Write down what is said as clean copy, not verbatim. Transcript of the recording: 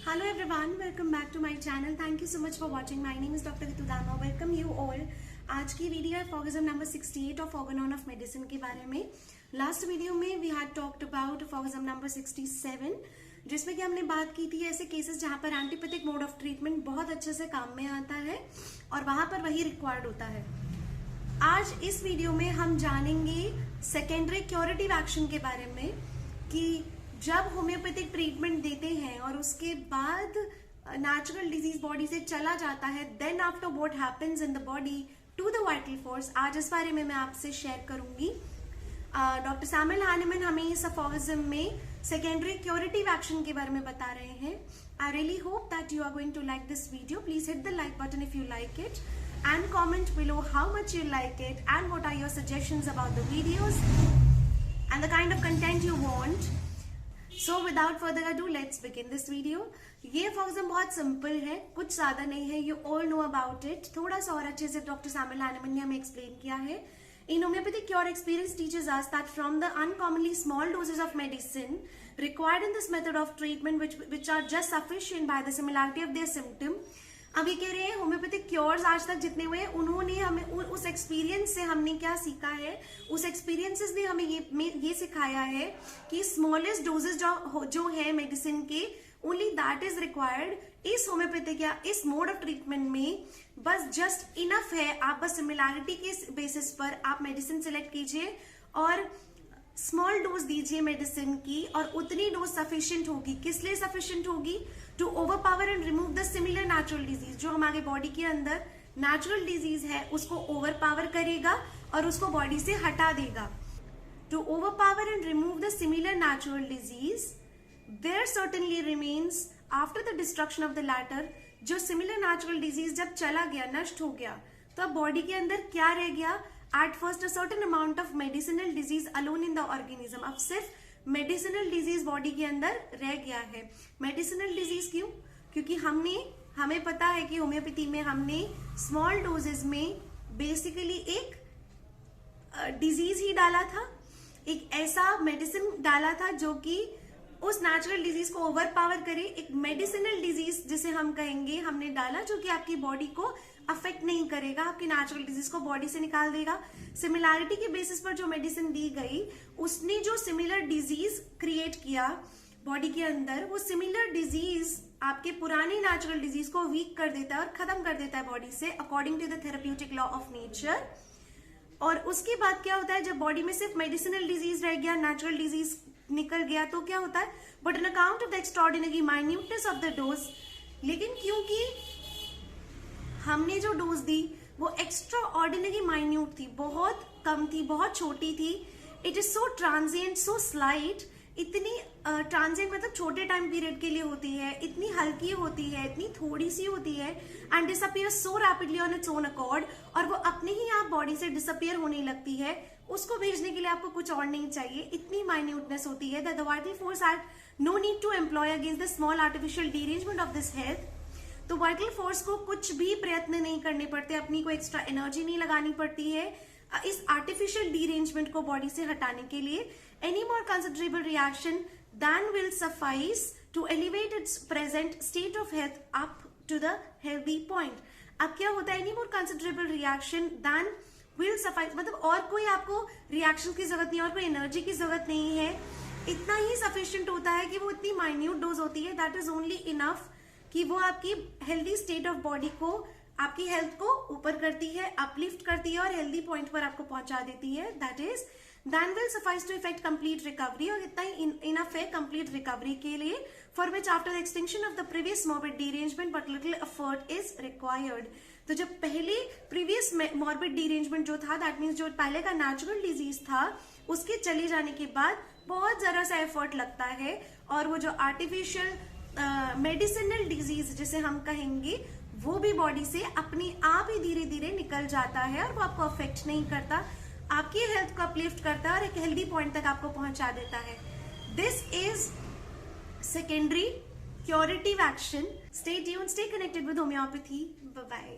Hello everyone, welcome back to my channel. Thank you so much for watching. My name is Dr. Ritu Dama. Welcome you all. आज की video है aphorism number 68 of organon of medicine के बारे में. Last video में we had talked about aphorism number 67 जिसमें कि हमने बात की थी ऐसे केसेस जहां पर एंटीपैथिक मोड ऑफ ट्रीटमेंट बहुत अच्छे से काम में आता है और वहां पर वही रिक्वायर्ड होता है. आज इस वीडियो में हम जानेंगे सेकेंडरी क्यूरेटिव एक्शन के बारे में कि जब होम्योपैथिक ट्रीटमेंट देते हैं और उसके बाद नेचुरल डिजीज बॉडी से चला जाता है, then after what happens in the body to the vital force. आज इस बारे में मैं आपसे शेयर करूंगी. डॉक्टर सैमुअल हानेमैन हमें इस फॉर्गजम में सेकेंडरी क्यूरेटिव एक्शन के बारे में बता रहे हैं. I really hope that you are going to like this video. Please hit the like button if you like it and comment below how much you like it and what are your suggestions about the videos and the kind of content you want. So without further ado, let's begin this video. ये फॉर्गजम बहुत simple है, कुछ ज्यादा नहीं है. You all know about it. थोड़ा सा और अच्छे से डॉक्टर सैमुअल हानेमैन ने हमें एक्सप्लेन किया है. In homeopathic cure, experience teaches us that from the uncommonly small doses of medicine required in this method of treatment, which are just sufficient by the similarity of their symptom. अभी कह रहे हैं homeopathic cures आज तक जितने हुए उन्होंने हमें उस एक्सपीरियंस से हमने क्या सीखा है, उस एक्सपीरियंसेस ने हमें ये सिखाया है कि स्मॉलेस्ट डोजेस जो है मेडिसिन के, ओनली दैट इज रिक्वायर्ड इस होम्योपैथिक या इस मोड ऑफ ट्रीटमेंट में. बस जस्ट इनफ है. आप बस सिमिलैरिटी के बेसिस पर आप मेडिसिन सिलेक्ट कीजिए और स्मॉल डोज दीजिए मेडिसिन की, और उतनी डोज सफिशिएंट होगी. किस लिए सफिशिएंट होगी? To overpower and remove the similar natural disease. जो हमारे बॉडी के अंदर नेचुरल डिजीज है उसको ओवर पावर करेगा और उसको बॉडी से हटा देगा. To overpower and remove the similar natural disease, there certainly remains after the destruction of the latter. जो सिमिलर नेचुरल डिजीज जब चला गया, नष्ट हो गया, तो अब बॉडी के अंदर क्या रह गया? At first a certain amount of medicinal disease alone in the organism. अब सिर्फ मेडिसिनल डिजीज बॉडी के अंदर रह गया है. मेडिसिनल डिजीज क्यों? क्योंकि हमें पता है कि होम्योपैथी में हमने स्मॉल डोजेज में बेसिकली एक डिजीज ही डाला था, एक ऐसा मेडिसिन डाला था जो कि उस नेचुरल डिजीज को ओवर पावर करे. एक मेडिसिनल डिजीज जिसे हम कहेंगे हमने डाला जो कि आपकी बॉडी को अफेक्ट नहीं करेगा, आपकी नेचुरल डिजीज को बॉडी से निकाल देगा. सिमिलैरिटी के बेसिस पर जो मेडिसिन दी गई उसने जो सिमिलर डिजीज क्रिएट किया बॉडी के अंदर, वो सिमिलर डिजीज आपके पुराने नेचुरल डिजीज को वीक कर देता है और खत्म कर देता है बॉडी से, according to the therapeutic law of nature. और उसके बाद क्या होता है? जब बॉडी में सिर्फ मेडिसिनल डिजीज रह गया, नेचुरल डिजीज निकल गया, तो क्या होता है? But on account of the extraordinary minuteness of the dose, लेकिन क्योंकि हमने जो डोज दी वो एक्स्ट्रा ऑर्डिनरी माइन्यूट थी, बहुत कम थी, बहुत छोटी थी. It is so transient, so slight. इतनी ट्रांजिएंट मतलब छोटे टाइम पीरियड के लिए होती है, इतनी हल्की होती है, इतनी थोड़ी सी होती है, and disappear so rapidly on its own accord. और वो अपने ही आप बॉडी से डिसअपियर होने लगती है. उसको भेजने के लिए आपको कुछ और नहीं चाहिए. इतनी माइन्यूटनेस होती है that the vital force had no need to employ against the small artificial derangement of this health. तो वाइटल फोर्स को कुछ भी प्रयत्न नहीं करने पड़ते, अपनी को एक्स्ट्रा एनर्जी नहीं लगानी पड़ती है इस आर्टिफिशियल डीरेंजमेंट को बॉडी से हटाने के लिए. Any more considerable reaction than will suffice to elevate its present state of health up to the healthy point. अब क्या होता है? Any more considerable reaction than will suffice, मतलब और कोई आपको रिएक्शन की जरूरत नहीं, और कोई एनर्जी की जरूरत नहीं है. इतना ही सफिशियंट होता है कि वो इतनी माइन्यूट डोज होती है, दैट इज ओनली इनफ कि वो आपकी हेल्दी स्टेट ऑफ बॉडी को, आपकी हेल्थ को ऊपर करती है, अपलिफ्ट करती है और हेल्दी पॉइंट पर आपको पहुंचा देती है. That is then will suffice to effect complete recovery. और इतना ही इनफ है कंप्लीट रिकवरी के लिए, for which after the extinction of the previous morbid derangement but little effort is required. तो जब पहले प्रीवियस मॉर्बिड डीरेंजमेंट जो था, दैट मीन्स जो पहले का नेचुरल डिजीज था, उसके चले जाने के बाद बहुत जरा सा एफर्ट लगता है, और वो जो आर्टिफिशियल मेडिसिनल डिजीज जिसे हम कहेंगे वो भी बॉडी से अपने आप ही धीरे धीरे निकल जाता है और वो आपको अफेक्ट नहीं करता, आपकी हेल्थ को अपलिफ्ट करता है और एक हेल्दी पॉइंट तक आपको पहुंचा देता है. This is secondary curative action. Stay tuned, stay connected with homeopathy. Bye bye.